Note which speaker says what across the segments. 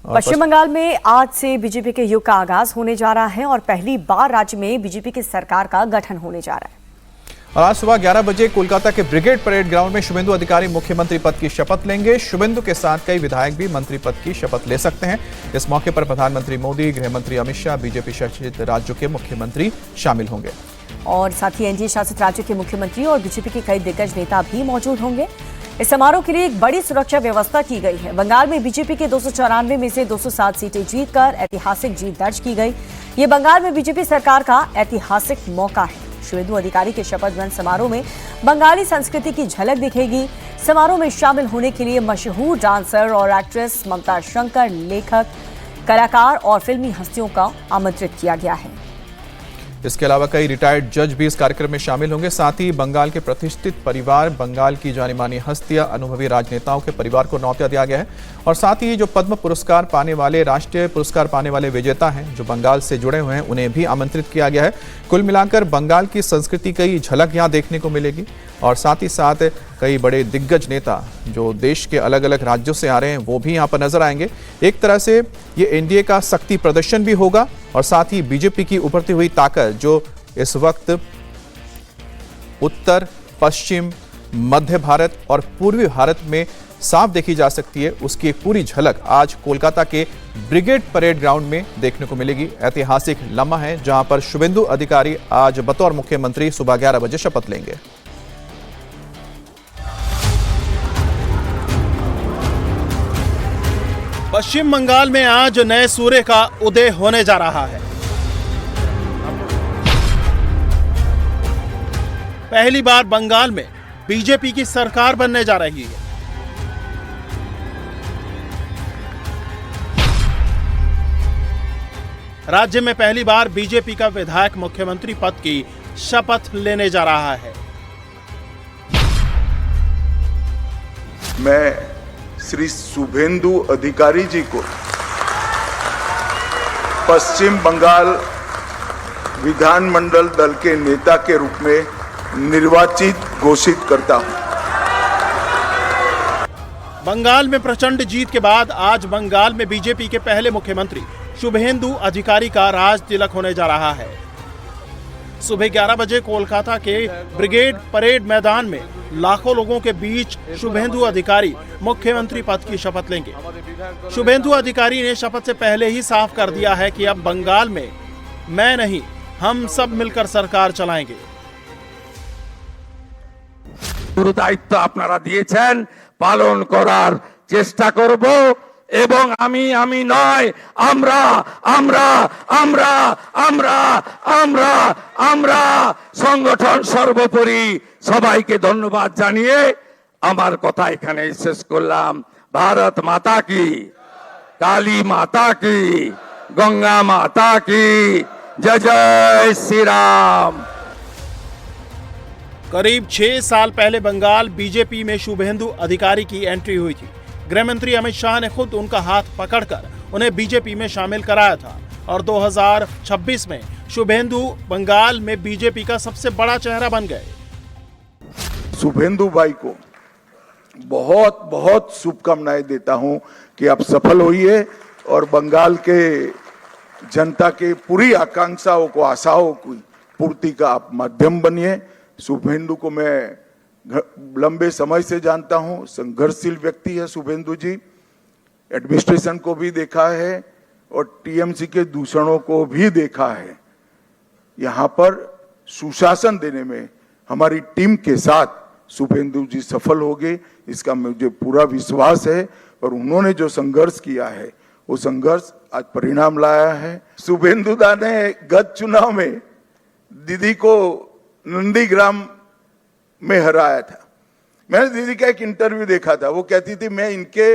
Speaker 1: पश्चिम बंगाल में आज से बीजेपी के युग का आगाज होने जा रहा है और पहली बार राज्य में बीजेपी की सरकार का गठन होने जा रहा है।
Speaker 2: और आज सुबह 11 बजे कोलकाता के ब्रिगेड परेड ग्राउंड में शुभेंदु अधिकारी मुख्यमंत्री पद की शपथ लेंगे। शुभेंदु के साथ कई विधायक भी मंत्री पद की शपथ ले सकते हैं। इस मौके पर प्रधानमंत्री मोदी, गृह मंत्री अमित शाह, बीजेपी शासित राज्यों के मुख्यमंत्री शामिल होंगे
Speaker 1: और साथ ही एनडीए शासित राज्यों के मुख्यमंत्री और बीजेपी के कई दिग्गज नेता भी मौजूद होंगे। इस समारोह के लिए एक बड़ी सुरक्षा व्यवस्था की गई है। बंगाल में बीजेपी के 294 में से 207 सीटें जीतकर ऐतिहासिक जीत दर्ज की गई। ये बंगाल में बीजेपी सरकार का ऐतिहासिक मौका है। शुभेंदु अधिकारी के शपथ ग्रहण समारोह में बंगाली संस्कृति की झलक दिखेगी। समारोह में शामिल होने के लिए मशहूर डांसर और एक्ट्रेस ममता शंकर, लेखक, कलाकार और फिल्मी हस्तियों का आमंत्रित किया गया है।
Speaker 2: इसके अलावा कई रिटायर्ड जज भी इस कार्यक्रम में शामिल होंगे। साथ ही बंगाल के प्रतिष्ठित परिवार, बंगाल की जानी मानी हस्तियां, अनुभवी राजनेताओं के परिवार को न्यौता दिया गया है। और साथ ही जो पद्म पुरस्कार पाने वाले, राष्ट्रीय पुरस्कार पाने वाले विजेता हैं जो बंगाल से जुड़े हुए हैं, उन्हें भी आमंत्रित किया गया है। कुल मिलाकर बंगाल की संस्कृति की झलक यहाँ देखने को मिलेगी। और साथ ही साथ कई बड़े दिग्गज नेता जो देश के अलग अलग राज्यों से आ रहे हैं वो भी यहाँ पर नजर आएंगे। एक तरह से ये एनडीए का शक्ति प्रदर्शन भी होगा और साथ ही बीजेपी की उभरती हुई ताकत जो इस वक्त उत्तर, पश्चिम, मध्य भारत और पूर्वी भारत में साफ देखी जा सकती है, उसकी एक पूरी झलक आज कोलकाता के ब्रिगेड परेड ग्राउंड में देखने को मिलेगी। ऐतिहासिक लम्हा है जहां पर शुभेंदु अधिकारी आज बतौर मुख्यमंत्री सुबह 11 बजे शपथ लेंगे।
Speaker 3: पश्चिम बंगाल में आज नए सूर्य का उदय होने जा रहा है। पहली बार बंगाल में बीजेपी की सरकार बनने जा रही है। राज्य में पहली बार बीजेपी का विधायक मुख्यमंत्री पद की शपथ लेने जा रहा है।
Speaker 4: मैं श्री शुभेंदु अधिकारी जी को पश्चिम बंगाल विधानमंडल दल के नेता के रूप में निर्वाचित घोषित करता हूं।
Speaker 3: बंगाल में प्रचंड जीत के बाद आज बंगाल में बीजेपी के पहले मुख्यमंत्री शुभेंदु अधिकारी का राज तिलक होने जा रहा है। सुबह 11 बजे कोलकाता के ब्रिगेड परेड मैदान में लाखों लोगों के बीच शुभेंदु अधिकारी मुख्यमंत्री पद की शपथ लेंगे। शुभेंदु अधिकारी ने शपथ से पहले ही साफ कर दिया है कि अब बंगाल में मैं नहीं, हम सब मिलकर सरकार चलाएंगे।
Speaker 5: দায়িত্ব আপনারা দিয়েছেন, পালন করার চেষ্টা করব এবং আমি নয়, আমরা আমরা আমরা আমরা আমরা আমরা সংগঠন সর্বোপরি সবাইকে ধন্যবাদ জানিয়ে আমার কথা এখানে শেষ করলাম। ভারত মাতা কি, কালী মাতা কি, গঙ্গা মাতা কি, जय जय श्री राम।
Speaker 3: करीब 6 साल पहले बंगाल बीजेपी में शुभेंदु अधिकारी की एंट्री हुई थी। गृह मंत्री अमित शाह ने खुद उनका हाथ पकड़कर उन्हें बीजेपी में शामिल कराया था और 2026 में शुभेंदु बंगाल में बीजेपी का सबसे बड़ा चेहरा बन गए।
Speaker 4: शुभेंदु भाई को बहुत बहुत शुभकामनाएं देता हूं कि आप सफल होइए और बंगाल के जनता के पूरी आकांक्षाओं को, आशाओं की पूर्ति का आप माध्यम बनिए। शुभेंदु को मैं लंबे समय से जानता हूं, संघर्षशील व्यक्ति है शुभेंदु जी। एडमिनिस्ट्रेशन को भी देखा है और टीएमसी के दूषणों को भी देखा है। यहां पर सुशासन देने में हमारी टीम के साथ शुभेंदु जी सफल होंगे, इसका मुझे पूरा विश्वास है। और उन्होंने जो संघर्ष किया है वो संघर्ष आज परिणाम लाया है। शुभेंदु दा ने गत चुनाव में दीदी को नंदीग्राम में हराया था। मैंने दीदी का एक इंटरव्यू देखा था, वो कहती थी मैं इनके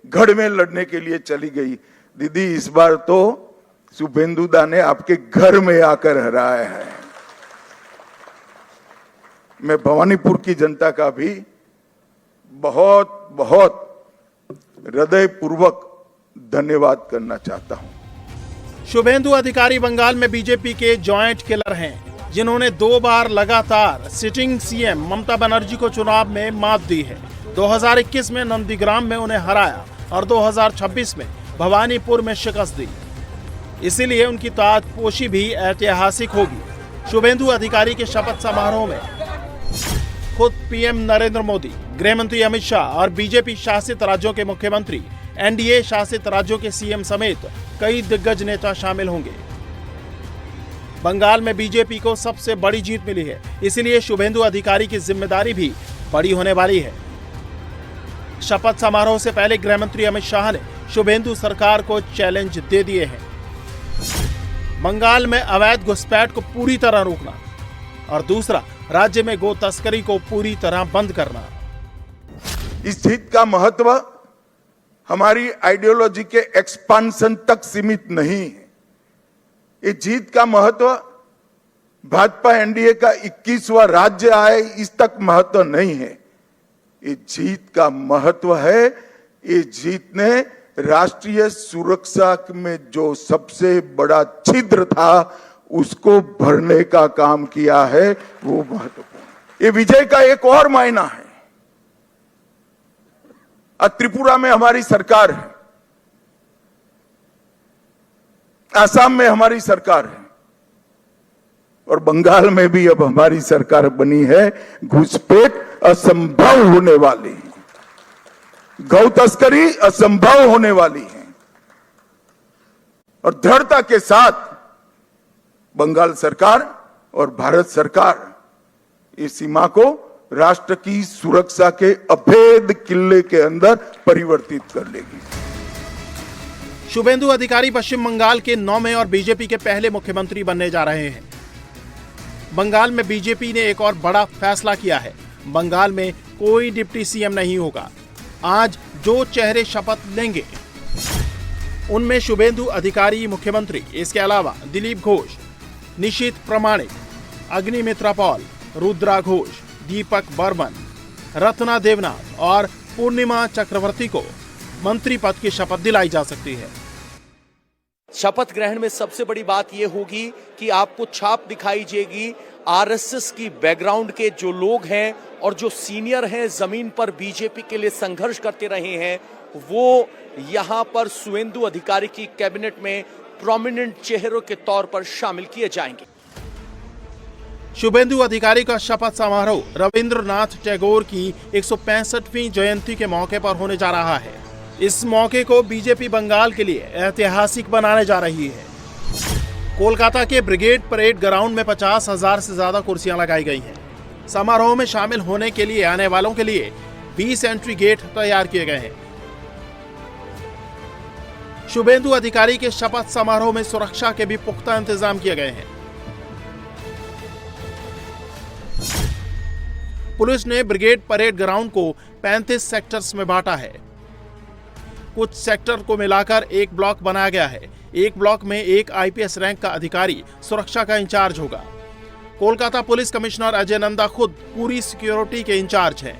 Speaker 4: गढ़ में लड़ने के लिए चली गई। दीदी इस बार तो शुभेंदु दा ने आपके घर में आकर हराया है। मैं भवानीपुर की जनता का भी बहुत बहुत हृदयपूर्वक धन्यवाद करना चाहता हूं।
Speaker 3: शुभेंदु अधिकारी बंगाल में बीजेपी के जॉइंट किलर हैं, जिन्होंने 2 बार लगातार सिटिंग सीएम ममता बनर्जी को चुनाव में मात दी है। 2021 में नंदीग्राम में उन्हें हराया और 2026 में भवानीपुर में शिकस्त दी। इसीलिए उनकी ताजपोशी भी ऐतिहासिक होगी। शुभेंदु अधिकारी के शपथ समारोह में खुद पीएम नरेंद्र मोदी, गृह मंत्री अमित शाह और बीजेपी शासित राज्यों के मुख्यमंत्री, एनडीए शासित राज्यों के सीएम समेत कई दिग्गज नेता शामिल होंगे। बंगाल में बीजेपी को सबसे बड़ी जीत मिली है, इसलिए शुभेंदु अधिकारी की जिम्मेदारी भी बड़ी होने वाली है। शपथ समारोह से पहले गृह मंत्री अमित शाह ने शुभेंदु सरकार को चैलेंज दे दिए हैं। बंगाल में अवैध घुसपैठ को पूरी तरह रोकना और दूसरा, राज्य में गो तस्करी को पूरी तरह बंद करना।
Speaker 4: इस जीत का महत्व हमारी आइडियोलॉजी के एक्सपांशन तक सीमित नहीं है। ये जीत का महत्व भाजपा एनडीए का 21वां राज्य आए इस तक महत्व नहीं है। ये जीत का महत्व है, ये जीत ने राष्ट्रीय सुरक्षा में जो सबसे बड़ा छिद्र था उसको भरने का काम किया है, वो महत्वपूर्ण। ये विजय का एक और मायना है। त्रिपुरा में हमारी सरकार है, आसाम में हमारी सरकार है और बंगाल में भी अब हमारी सरकार बनी है। घुसपैठ असंभव होने वाली है, गौ तस्करी असंभव होने वाली है और दृढ़ता के साथ बंगाल सरकार और भारत सरकार इस सीमा को राष्ट्र की सुरक्षा के अभेद किले के अंदर परिवर्तित कर लेगी।
Speaker 3: शुभेंदु अधिकारी पश्चिम बंगाल के 9वें और बीजेपी के पहले मुख्यमंत्री बनने जा रहे हैं। बंगाल में बीजेपी ने एक और बड़ा फैसला किया है। बंगाल में कोई डिप्टी सीएम नहीं होगा। आज जो चेहरे शपथ लेंगे उनमें शुभेंदु अधिकारी मुख्यमंत्री, इसके अलावा दिलीप घोष, निशित प्रमाणिक, अग्निमित्रा पॉल, रुद्रा घोष, दीपक बर्मन, रत्ना देवनाथ और पूर्णिमा चक्रवर्ती को मंत्री पद की शपथ दिलाई जा सकती है।
Speaker 6: शपथ ग्रहण में सबसे बड़ी बात यह होगी कि आपको छाप दिखाई देगी आरएसएस की बैकग्राउंड के जो लोग हैं और जो सीनियर हैं, जमीन पर बीजेपी के लिए संघर्ष करते रहे हैं, वो यहां पर शुभेंदु अधिकारी की कैबिनेट में प्रोमिनेंट चेहरों के तौर पर शामिल किए जाएंगे।
Speaker 3: शुभेंदु अधिकारी का शपथ समारोह रविंद्रनाथ टैगोर की 165वीं जयंती के मौके पर होने जा रहा है। इस मौके को बीजेपी बंगाल के लिए ऐतिहासिक बनाने जा रही है। कोलकाता के ब्रिगेड परेड ग्राउंड में 50,000 से ज्यादा कुर्सियां लगाई गई हैं। समारोह में शामिल होने के लिए आने वालों के लिए 20 एंट्री गेट तैयार किए गए हैं। शुभेंदु अधिकारी के शपथ समारोह में सुरक्षा के भी पुख्ता इंतजाम किए गए हैं। पुलिस ने ब्रिगेड परेड ग्राउंड को 35 सेक्टर्स में बांटा है। कुछ सेक्टर को मिलाकर एक ब्लॉक बनाया गया है। एक ब्लॉक में एक आईपीएस रैंक का अधिकारी सुरक्षा का इंचार्ज होगा। कोलकाता पुलिस कमिश्नर अजय नंदा खुद पूरी सिक्योरिटी के इंचार्ज हैं।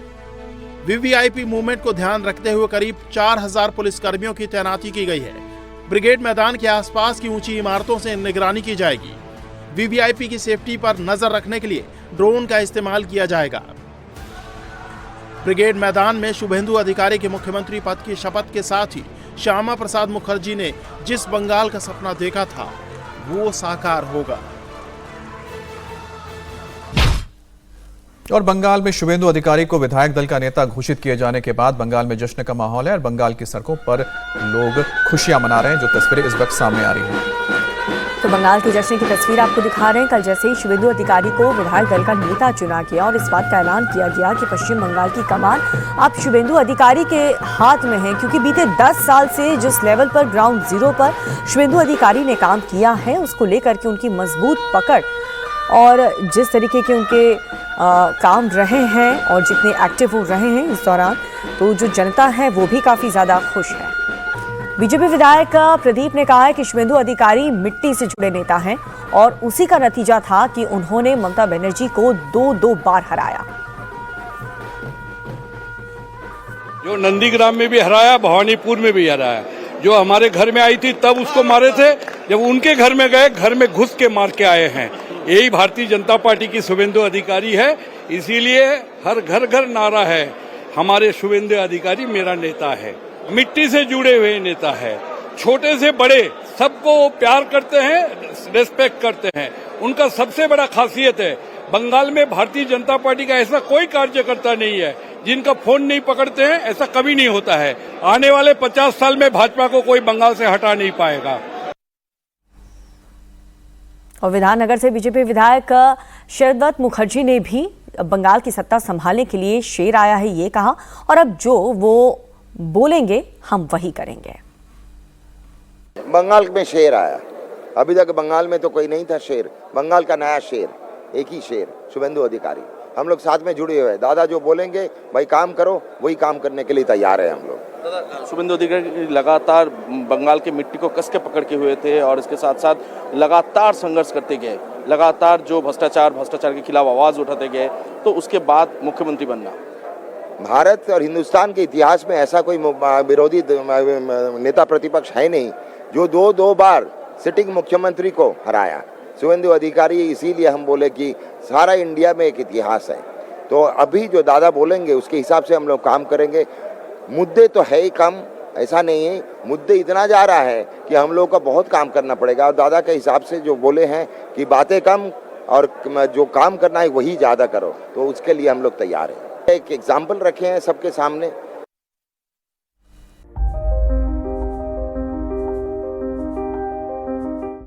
Speaker 3: वीवीआईपी मूवमेंट को ध्यान रखते हुए करीब 4000 पुलिस कर्मियों की तैनाती की गई है। ब्रिगेड मैदान के आसपास की ऊंची इमारतों से निगरानी की जाएगी। वीवीआईपी की सेफ्टी पर नजर रखने के लिए ड्रोन का इस्तेमाल किया जाएगा। ब्रिगेड मैदान में शुभेंदु अधिकारी के मुख्यमंत्री पद की शपथ के साथ ही श्यामा प्रसाद मुखर्जी ने जिस बंगाल का सपना देखा था वो साकार होगा।
Speaker 2: और बंगाल में शुभेंदु अधिकारी को विधायक दल का नेता घोषित किए जाने के बाद बंगाल में जश्न का माहौल है और बंगाल की सड़कों पर लोग खुशियां मना रहे हैं, जो तस्वीरें इस वक्त सामने आ रही हैं।
Speaker 1: तो बंगाल की जश्न की तस्वीर आपको दिखा रहे हैं। कल जैसे ही शुभेंदु अधिकारी को विधायक दल का नेता चुना गया और इस बात का ऐलान किया गया कि पश्चिम बंगाल की कमान अब शुभेंदु अधिकारी के हाथ में है, क्योंकि बीते 10 साल से जिस लेवल पर ग्राउंड जीरो पर शुभेंदु अधिकारी ने काम किया है, उसको लेकर के उनकी मजबूत पकड़ और जिस तरीके के उनके काम रहे हैं और जितने एक्टिव हो रहे हैं इस दौरान, तो जो जनता है वो भी काफ़ी ज़्यादा खुश है। बीजेपी विधायक प्रदीप ने कहा है कि शुभेंदु अधिकारी मिट्टी से जुड़े नेता हैं और उसी का नतीजा था कि उन्होंने ममता बनर्जी को 2 बार हराया।
Speaker 7: जो नंदीग्राम में भी हराया, भवानीपुर में भी हराया। जो हमारे घर में आई थी तब उसको मारे थे, जब उनके घर में गए घर में घुस के मार के आए हैं। यही भारतीय जनता पार्टी की शुभेंदु अधिकारी है। इसीलिए हर घर घर नारा है, हमारे शुभेंदु अधिकारी मेरा नेता है। मिट्टी से जुड़े हुए नेता है। छोटे से बड़े सबको वो प्यार करते हैं, रेस्पेक्ट करते हैं। उनका सबसे बड़ा खासियत है, बंगाल में भारतीय जनता पार्टी का ऐसा कोई कार्यकर्ता नहीं है जिनका फोन नहीं पकड़ते हैं, ऐसा कभी नहीं होता है। आने वाले 50 साल में भाजपा को कोई बंगाल से हटा नहीं पाएगा।
Speaker 1: और विधाननगर से बीजेपी विधायक शरदत्त मुखर्जी ने भी बंगाल की सत्ता संभालने के लिए शेर आया है ये कहा, और अब जो वो बोलेंगे हम वही करेंगे।
Speaker 8: बंगाल में शेर आया, अभी तक बंगाल में तो कोई नहीं था शेर। बंगाल का नया शेर, एक ही शेर, शुभेंदु अधिकारी। हम लोग साथ में जुड़े हुए हैं। दादा जो बोलेंगे भाई काम करो, वही काम करने के लिए तैयार है हम लोग।
Speaker 9: शुभेंदु अधिकारी लगातार बंगाल की मिट्टी को कस के पकड़ के हुए थे और इसके साथ साथ लगातार संघर्ष करते गए, लगातार जो भ्रष्टाचार के खिलाफ आवाज उठाते गए, तो उसके बाद मुख्यमंत्री बनना।
Speaker 8: भारत और हिंदुस्तान के इतिहास में ऐसा कोई विरोधी नेता प्रतिपक्ष है नहीं जो दो बार सिटिंग मुख्यमंत्री को हराया। शुभेंदु अधिकारी, इसीलिए हम बोले कि सारा इंडिया में एक इतिहास है। तो अभी जो दादा बोलेंगे उसके हिसाब से हम लोग काम करेंगे। मुद्दे तो है ही कम, ऐसा नहीं है, मुद्दे इतना जा रहा है कि हम लोग का बहुत काम करना पड़ेगा। और दादा के हिसाब से जो बोले हैं कि बातें कम और जो काम करना है वही ज़्यादा करो, तो उसके लिए हम लोग तैयार हैं। एक एग्जाम्पल रखे हैं सबके सामने